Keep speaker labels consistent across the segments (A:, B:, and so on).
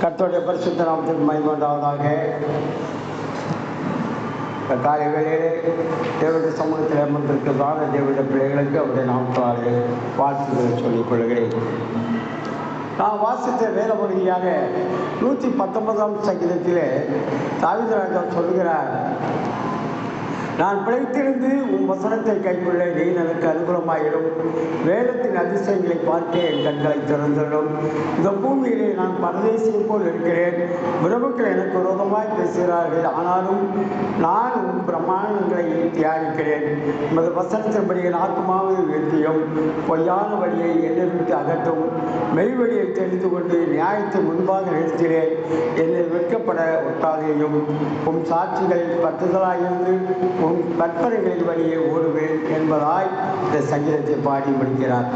A: கர்த்தருடைய பரிசுத்த நாமத்திற்கு மகிமை உண்டாவதாக. காலை வேளையிலே தேவனுடைய சமூகத்தில் அமர்ந்திருக்கிறதான தேவனுடைய பிள்ளைகளுக்கு அவருடைய நாமத்தாலே வாழ்த்துக்களை சொல்லிக் கொள்கிறேன். நான் வாசித்த வேத பகுதியாக 119ஆம் சங்கீதத்திலே தாவீது ராஜா சொல்லுகிறார், நான் பிழைத்திருந்து உன் வசனத்தை கைக்கொள்ள நீ எனக்கு அனுகூலமாயிடும். வேதத்தின் அதிசயங்களை பார்க்க என் கண்களை திறந்துவிடும். இந்த பூமியிலே நான் பரதேசியை போல் இருக்கிறேன். பிரபுக்கள் எனக்கு விரோதமாய் பேசுகிறார்கள், ஆனாலும் நான் உன் பிரமாணங்களை தியானிக்கிறேன். உமது வசனத்தின்படி என் ஆத்மாவை உயர்த்தியும் பொய்யான வழியை என்னை விட்டு அகற்றும். மெய்வழியை தெரிந்து கொண்டு நியாயத்தை முன்பாக நிறுத்தினேன். என்னை வெட்கப்பட ஒட்டாதையும் உன் சாட்சிகள் பற்றுதலாயிருந்து உன் கற்பனைகளின் வழியே ஓடுவேன் என்பதாய் இந்த சங்கீதத்தை பாடி முடிக்கிறார்.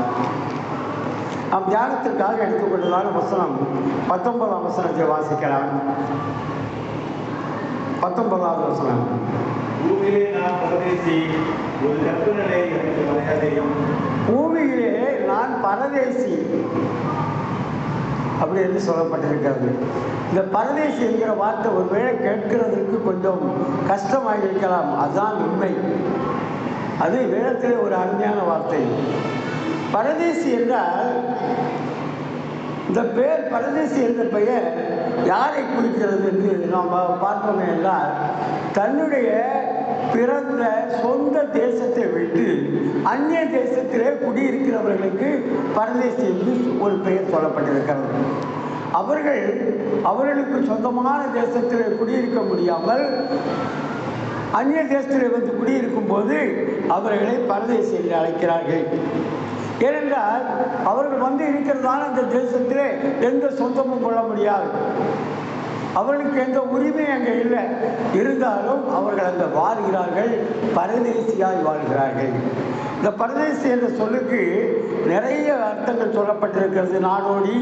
A: நாம் தியானத்திற்காக எடுத்துக்கொண்டதான வசனம் 19ஆம் வசனத்தை வாசிக்கலாம். 19வது வசனம்,
B: பூமியிலே நான் பரதேசி, ஒரு கற்பனை எனக்கு மரியாதையும்.
A: பூமியிலே நான் பரதேசி அப்படி என்று சொல்லப்பட்டிருக்கிறது. இந்த பரதேசி என்கிற வார்த்தை ஒருவேளை கேட்கிறதுக்கு கொஞ்சம் கஷ்டமாக இருக்கலாம். அதுதான் உண்மை. அது வேதத்திலே ஒரு அருமையான வார்த்தை. பரதேசி என்றால், இந்த பெயர் பரதேசி என்ற பெயர் யாரை குறிக்கிறது என்று நாம் பார்த்தோமே என்றால், தன்னுடைய பிறந்த சொந்த தேசத்தை விட்டு அந்நிய தேசத்திலே குடியிருக்கிறவர்களுக்கு பரதேசி என்று ஒரு பெயர் சொல்லப்பட்டிருக்கிறது. அவர்களுக்கு சொந்தமான தேசத்திலே குடியிருக்க முடியாமல் அந்நிய தேசத்திலே வந்து குடியிருக்கும் போது அவர்களை பரதேசி என்று அழைக்கிறார்கள். ஏனென்றால் அவர்கள் வந்து இருக்கிறதான அந்த தேசத்திலே எந்த சொந்தமும் கொள்ள முடியாது. அவர்களுக்கு எந்த உரிமை அங்கே இல்லை. இருந்தாலும் அவர்கள் அங்கே வாழ்கிறார்கள், பரதேசியாய் வாழ்கிறார்கள். இந்த பரதேசி என்ற சொல்லுக்கு நிறைய அர்த்தங்கள் சொல்லப்பட்டிருக்கிறது. நாடோடி,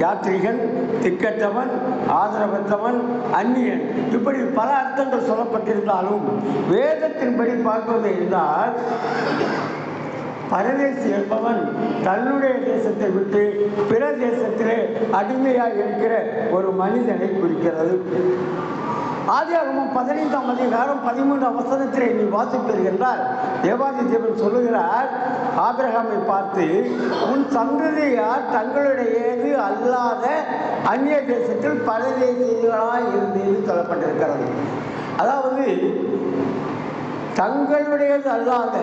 A: யாத்ரிகன், திக்கற்றவன், ஆதரவற்றவன், அந்நியன், இப்படி பல அர்த்தங்கள் சொல்லப்பட்டிருந்தாலும் வேதத்தின்படி பார்ப்பது என்றால், பரதேசி என்பவன் தன்னுடைய தேசத்தை விட்டு பிற தேசத்திலே அடிமையாக இருக்கிற ஒரு மனிதனை குறிக்கிறது. ஆதியாகமம் 15ஆம் அதிகாரம் 13ஆம் வசனத்திலே நீ வாசிப்பீர்கள் என்றால், தேவாதி தேவன் சொல்லுகிறார், ஆபிரகாமை பார்த்து, உன் சந்ததியார் தங்களுடையது அல்லாத அந்நிய தேசத்தில் பரதேசிகளாய் இருந்தது சொல்லப்பட்டிருக்கிறது. அதாவது தங்களுடையது அல்லாத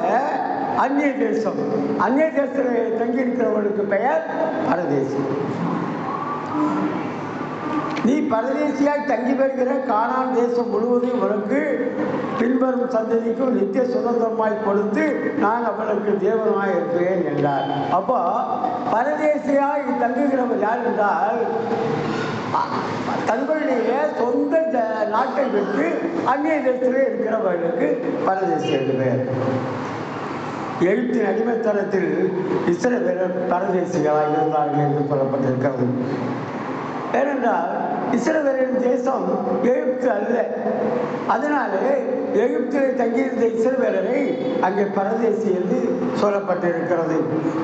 A: அந்நிய தேசம், அந்நிய தேசத்தில் தங்கியிருக்கிறவர்களுக்கு பெயர் பரதேசி. நீ பரதேசியாய் தங்கி வருகிற கானான் தேசம் முழுவதும் உனக்கு பின்வரும் சந்ததிக்கும் நித்திய சுதந்திரமாய் கொடுத்து நான் அவளுக்கு தேவனாய் இருப்பேன் என்றார். அப்போ பரதேசியாய் தங்குகிறவர் யார் என்றால், தங்களுடைய சொந்த நாட்டை விட்டு அந்நிய தேசத்திலே இருக்கிறவர்களுக்கு பரதேசி என்று பெயர். எகிப்தின் அடிமைத்தனத்தில் இஸ்ரவேலர் பரதேசிகளாக இருந்தார்கள் என்று சொல்லப்பட்டிருக்கிறது. ஏனென்றால் இஸ்ரவேலின் தேசம் எகிப்து அல்ல. அதனாலே எகிப்திலே தங்கியிருந்த இஸ்ரவேலரை அங்கே பரதேசி என்று சொல்லப்பட்டிருக்கிறது.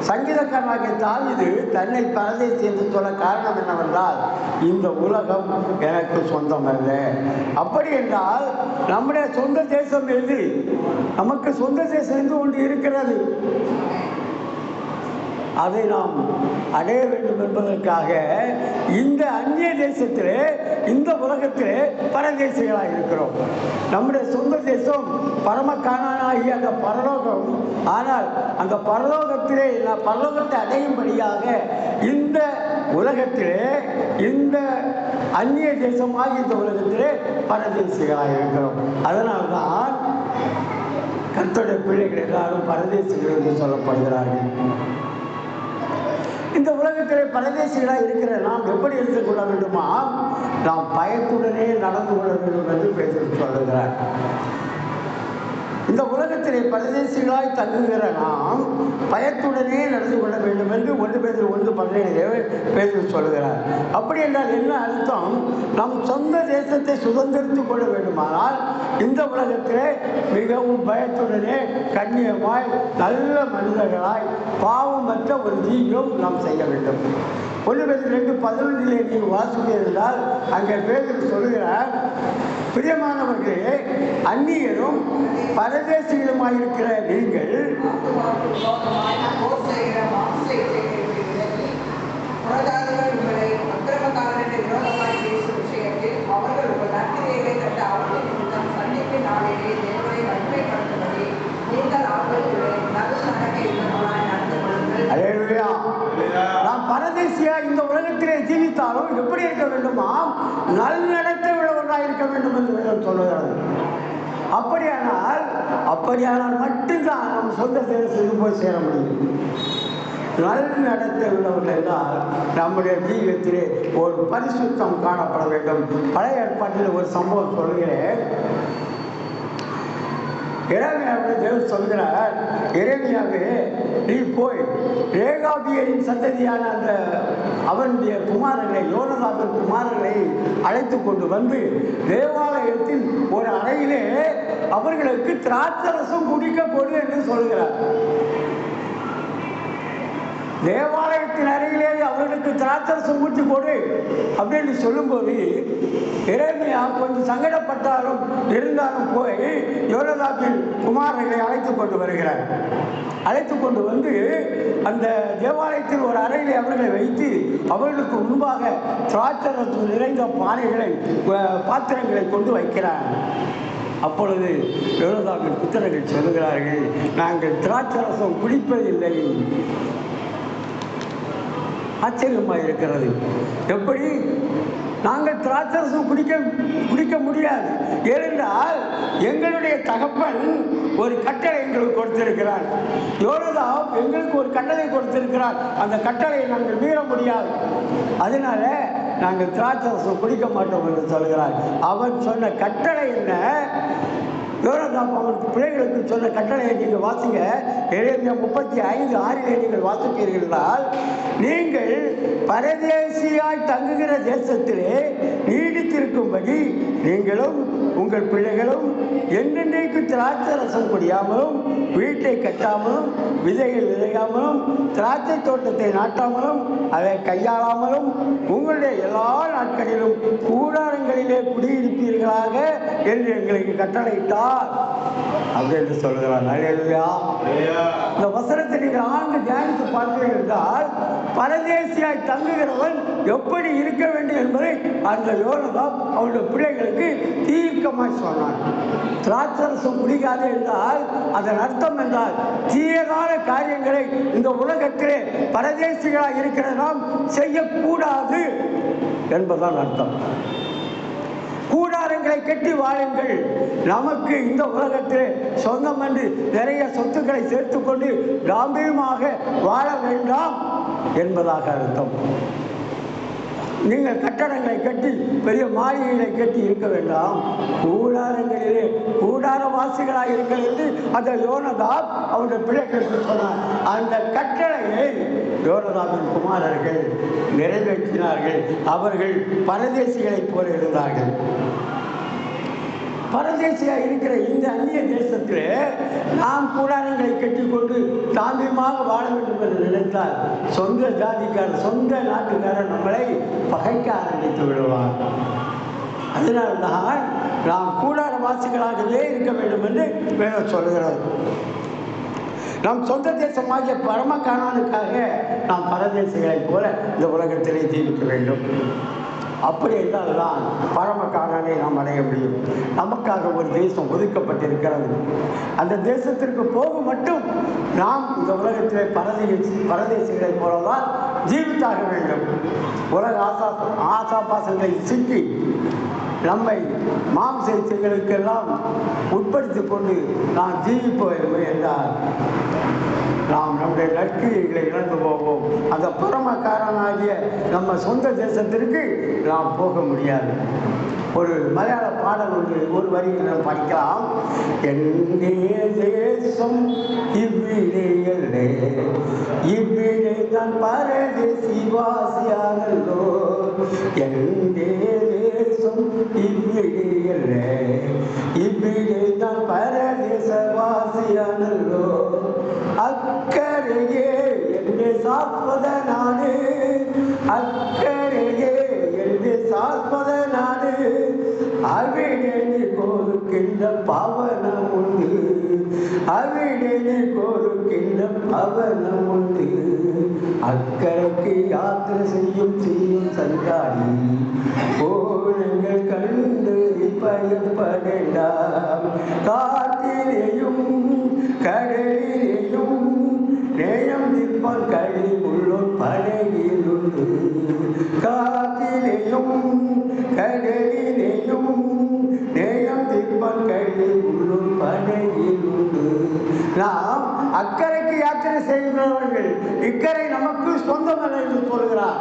A: சங்கீதக்காரனாகிய தாவீது தன்னை பரதேசி என்று சொல்ல காரணம் என்னவென்றால், இந்த உலகம் எனக்கு சொந்தம் அல்ல. அப்படி என்றால் நம்முடைய சொந்த தேசம் எது? நமக்கு சொந்த தேசம் என்று ஒன்று இருக்கிறது. அதை நாம் அடைய வேண்டும் என்பதற்காக இந்த அந்நிய தேசத்திலே, இந்த உலகத்திலே பரதேசிகளாக இருக்கிறோம். நம்முடைய சொந்த தேசம் பரமகானானாகிய அந்த பரலோகம். ஆனால் அந்த பரலோகத்திலே பரலோகத்தை அடையும்படியாக இந்த உலகத்திலே, இந்த அந்நிய தேசமாக இந்த உலகத்திலே பரதேசிகளாக இருக்கிறோம். அதனால்தான் கர்த்தருடைய பிள்ளைகள் எல்லாரும் பரதேசிகள் என்று சொல்லப்படுகிறார்கள். இந்த உலகத்திலே பரதேசிகளாக இருக்கிற நாம் எப்படி எடுத்துக்கொள்ள வேண்டுமா? நாம் பயத்துடனே நடந்து கொள்ள வேண்டும் என்று பேசி சொல்லுகிறார். இந்த உலகத்திலே பரதேசிகளாய் தங்குகிற நாம் பயத்துடனே நடந்து கொள்ள வேண்டும் என்று 1 பேதுரு 1:17 சொல்லுகிறார். அப்படி என்றால் என்ன அர்த்தம்? நம் சொந்த தேசத்தை சுதந்திரித்துக் கொள்ள வேண்டுமானால் இந்த உலகத்திலே மிகவும் பயத்துடனே கண்ணியமாய் நல்ல மனிதர்களாய் பாவமற்ற ஒரு ஜீவியம் நாம் செய்ய வேண்டும். 1 Petrus 2:11 நீங்கள் வாசிப்பீர்கள். அங்கே பேதுரு சொல்லுகிறார், பிரியமானவர்களே, அந்நியரும் பரதேசிகளுமாயிருக்கிற நீங்கள் நாம் பரதேசியா இந்த உலகத்திலே ஜீவித்தாலும் எப்படி இருக்க வேண்டுமா? நல்நடத்தை உள்ளவர்களாக இருக்க வேண்டும் என்று வேதம் சொல்லுகிறது. அப்படியானால் மட்டும்தான் நம் சொந்த தேசத்துக்கு போய் சேர முடியும். நல்நடத்தை உள்ளவர்கள் என்றால் நம்முடைய ஜீவிதத்திலே ஒரு பரிசுத்தம் காணப்பட வேண்டும். பழைய ஏற்பாட்டில் ஒரு சம்பவம் சொல்கிறேன். எரேமியாவை தேவன் சொல்கிறார், எரேமியாவே, நீ போய் ரேகாபியரின் சந்ததியான அந்த அவனுடைய குமாரர்களை, யோனதாபின் குமாரர்களை அழைத்து கொண்டு வந்து தேவாலயத்தில் ஒரு அறையிலே அவர்களுக்கு திராட்சரசம் குடிக்க கொடு என்று சொல்கிறார். தேவாலயத்தின் அருகிலே அவர்களுக்கு திராட்சரசம் ஊற்றி கொடு அப்படின்னு சொல்லும்போது எரேமியா கொஞ்சம் சங்கடப்பட்டாலும் இருந்தாலும் போய் யோனதாபின் குமாரர்களை அழைத்து கொண்டு வருகிறார். அழைத்து கொண்டு வந்து அந்த தேவாலயத்தில் ஒரு அறையிலே அவர்களை வைத்து அவர்களுக்கு முன்பாக திராட்சரசம் நிறைந்த பாத்திரங்களை கொண்டு வைக்கிறார். அப்பொழுது யோனதாபின் புத்திரர்கள் சொல்லுகிறார்கள், நாங்கள் திராட்சரசம் குடிப்பதில்லை. ஆச்சரியமாக இருக்கிறது. எப்படி? நாங்கள் திராட்சரசம் குடிக்க முடியாது. ஏனென்றால் எங்களுடைய தகப்பன் ஒரு கட்டளை எங்களுக்கு கொடுத்திருக்கிறார். யோனதாப் எங்களுக்கு ஒரு கட்டளை கொடுத்திருக்கிறார். அந்த கட்டளையை நாங்கள் மீற முடியாது. அதனால நாங்கள் திராட்சரசம் குடிக்க மாட்டோம் என்று சொல்கிறார். அவன் சொன்ன கட்டளை என்ன? யோனதாப் அவருக்கு பிள்ளைகளுக்கு சொன்ன கட்டளையை நீங்கள் வாசிங்க. எரேமியா 35:6 நீங்கள் வாசிப்பீர்கள் என்றால், நீங்கள் பரதேசியாய் தங்குகிற தேசத்திலே நீடித்திருக்கும்படி நீங்களும் உங்கள் பிள்ளைகளும் என்னென்னைக்கு திராட்சரசம் குடியாமலும் வீட்டை கட்டாமலும் விதைகள் விதையாமலும் திராட்சை தோட்டத்தை நாட்டாமலும் அதை கையாளாமலும் உங்களுடைய எல்லா நாட்களிலும் கூடாரங்களிலே குடியிருப்பீர்களாக என்று எங்களுக்கு கட்டளையிட்டார் அப்படின்னு சொல்லுகிறார். இந்த வசனத்தை நீங்கள் ஆழ்ந்து தியானித்து பார்த்தீர்கள் என்றால், பரதேசியாய் தங்குகிறவன் எப்படி இருக்க வேண்டும் என்பதை அந்த யோனதாப் அவருடைய பிள்ளைகளுக்கு தீர்க்கமாய் சொன்னான். திராட்சரசம் குடிக்காது என்றால் அதன் அர்த்தம் என்றால் தீயதான காரியங்களை இந்த உலகத்திலே பரதேசிகளாக இருக்கிற நாம் செய்யக்கூடாது என்பதான் அர்த்தம். கூடாரங்களை கட்டி வாழுங்கள். நமக்கு இந்த உலகத்தில் சொந்தம் என்று நிறைய சொத்துக்களை சேர்த்துக்கொண்டு காம்பீரமாக வாழ வேண்டாம் என்பதாக அர்த்தம். நீங்கள் கட்டடங்களை கட்டி பெரிய மாளிகைகளை கட்டி இருக்க வேண்டாம். கூடாரங்களிலே கூடாரவாசிகளாக இருக்கிறது அந்த யோனதாப் அவருடைய பிள்ளைகளுக்கு சொன்னார். அந்த கட்டளையை யோனதாபின் குமாரர்கள் நிறைவேற்றினார்கள். அவர்கள் பரதேசிகளைப் போல இருந்தார்கள். பரதேசியாக இருக்கிற இந்த அந்நிய தேசத்திலே நாம் கூடாரங்களை கட்டிக்கொண்டு தாமியமாக வாழ வேண்டும் என்று நினைத்தால் சொந்த ஜாதிக்காரர் சொந்த நாட்டுக்காரர் நம்மளை பகைக்க ஆரம்பித்து விடுவார். அதனால்தான் நாம் கூடாரவாசிகளாகவே இருக்க வேண்டும் என்று வேதம் சொல்கிறது. நம் சொந்த தேசமாகிய பரம கானானுக்காக நாம் பரதேசிகளைப் போல இந்த உலகத்திலே ஜீவிக்க வேண்டும். அப்படி என்றால்தான் பரம கானானை நாம் அடைய முடியும். நமக்காக ஒரு தேசம் ஒதுக்கப்பட்டிருக்கிறது. அந்த தேசத்திற்கு போக மட்டும் நாம் இந்த உலகத்திலே பரதேசிகளைப் போலதான் ஜீவித்தாக வேண்டும். உலக ஆசாபாசங்களை சிக்கி நம்மை மாம்சங்களுக்கெல்லாம் உட்படுத்தி கொண்டு நாம் ஜீவிப்போம் என்றால் நாம் நம்முடைய நற்கிரியைகளை இழந்து போவோம். அந்த பரமக்காரனாகிய நம்ம சொந்த தேசத்திற்கு நாம் போக முடியாது. ஒரு மலையாள பாடல் ஒரு வரியில் நாம் படிக்கலாம். எங்கே தேசம் இவ்விடையல்லே, இவ்விடை தான் பரதேசி வாசியானல்லோ. எங்கே தேசம் இவ்விடையல்லே, இவ்விடை தான் பரதேச வாசியானல்லோ. அக்கறையே என்னை சாப்பத நானே, அவிடனி கொடுக்கின்ற பவனம் உண்டு, அவிடனி கொடுக்கின்ற பவனம் உண்டு. அக்கறைக்கு யாத்திரை செய்யும் சஞ்சாரி கோணங்கள் கண்டு பயப்படலாம். காத்திலேயும் கடலிலேயும் நேயம் நிற்பன் கழி உள்ளோன் படகில் உண்டு. காத்திலேயும் கடலிலேயும் நேயம் நிற்பன் கழி உள்ளோன் படகில் உண்டு. நாம் அக்கறைக்கு யாத்திரை செய்கிறவர்கள், இக்கரை நமக்கு சொந்தமல்ல என்று சொல்கிறார்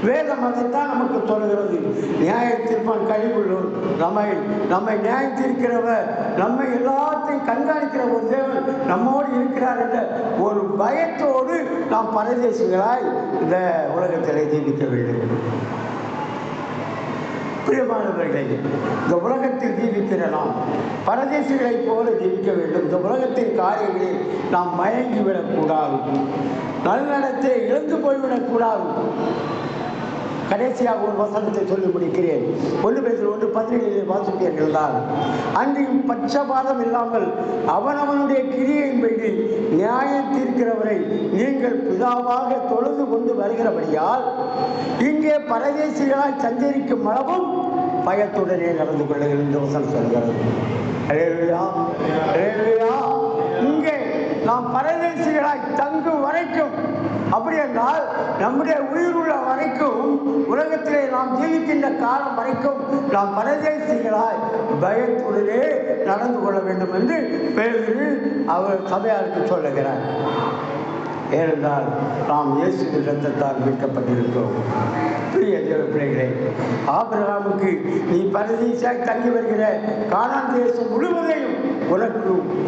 A: வேதம். அதைத்தான் நமக்கு சொல்கிறது. நியாயத்திற்பான் கழிவுள்ளோர், நம்மை நியாயத்திருக்கிறவர், நம்மை எல்லாத்தையும் கண்காணிக்கிற ஒரு தேவன் நம்மோடு இருக்கிறார் என்ற ஒரு பயத்தோடு நாம் பரதேசிகளாய் இந்த உலகத்திலே ஜீவிக்க வேண்டும். பிரியமானவர்களே, இந்த உலகத்தில் ஜீவிக்கிற நாம் பரதேசிகளைப் போல ஜீவிக்க வேண்டும். இந்த உலகத்தின் காரியங்களில் நாம் மயங்கிவிடக்கூடாது, நல்லடத்தை இழந்து போய்விடக்கூடாது. கடைசியாக ஒரு வசனத்தை சொல்லி முடிக்கிறேன். 1 பேதுரு 1:17 வாசிப்பீர்கள் தான். அன்றையும் பட்சபாதம் இல்லாமல் அவனவனுடைய கிரியையின்படி நியாயம் தீர்க்கிறவரை நீங்கள் பிதாவாக தொழுது கொண்டு வருகிறபடியால் இங்கே பரதேசிகளாய் சஞ்சரிக்கும் அளவும் பயத்துடனே நடந்து கொள்ளுங்கள் என்று வசனம் சொல்கிறது. அல்லேலூயா, அல்லேலூயா. இங்கே நாம் பரதேசிகளாய் தங்கும் வரைக்கும், அப்படி என்றால் நம்முடைய உயிர் உள்ள வரைக்கும், உலகத்திலே நாம் ஜீவிக்கின்ற காலம் வரைக்கும் நாம் பரதேசிகளாய் பயத்துடனே நடந்து கொள்ள வேண்டும் என்று பேதுரு அவர் சபையாருக்கு சொல்லுகிறார். ஏனென்றால் நாம் இயேசுவின் இரத்தத்தால் மீட்கப்பட்டிருக்கிறோம். பிரிய தேவ பிள்ளைகளே, ஆபிரகாமுக்கு நீ பரதேசியாய் தங்கி வருகிற கானான் தேசம் முழுவதையும்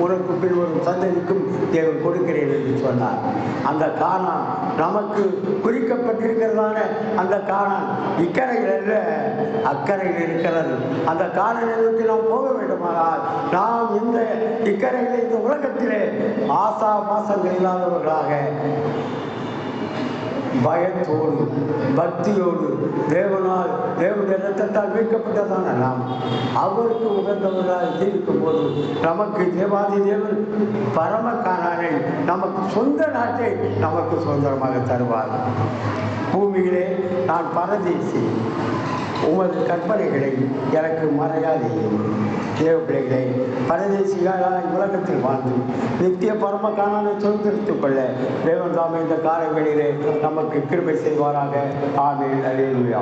A: உனக்கு பின்வரும் சந்ததிக்கும் தேவன் கொடுக்கிறேன் என்று சொன்னார். அந்த கானான் நமக்கு குறிக்கப்பட்டிருக்கிறதான அந்த கானான் இக்கரையில் அல்ல, அக்கறையில் இருக்கிறது. அந்த கானானுக்கு நாம் போக வேண்டுமானால் நாம் இந்த இக்கரையில், இந்த உலகத்திலே ஆசா பாசங்கள் இல்லாதவர்களாக பயத்தோடு பக்தியோடு தேவனுடைய இரத்தத்தால் மீட்கப்பட்டதான நாம் அவருக்கு உகந்தவர்களாக ஜீவிக்கும் போது நமக்கு தேவாதி தேவன் பரம கானானை, நமக்கு சொந்த நாட்டை நமக்கு சுதந்திரமாக தருவார். பூமியிலே நான் பரதேசி, உமது கற்பனைகளை எனக்கு மறையாதேயும். தேவ பிள்ளைகளை, பரதேசிகளாய் உலகத்தில் வாழ்ந்து நித்திய பரம கானானை சுதந்திரித்துக் கொள்ள தேவன் தாமே இந்த காலங்களிலே நமக்கு கிருபை செய்வாராக. ஆமென். அல்லேலூயா.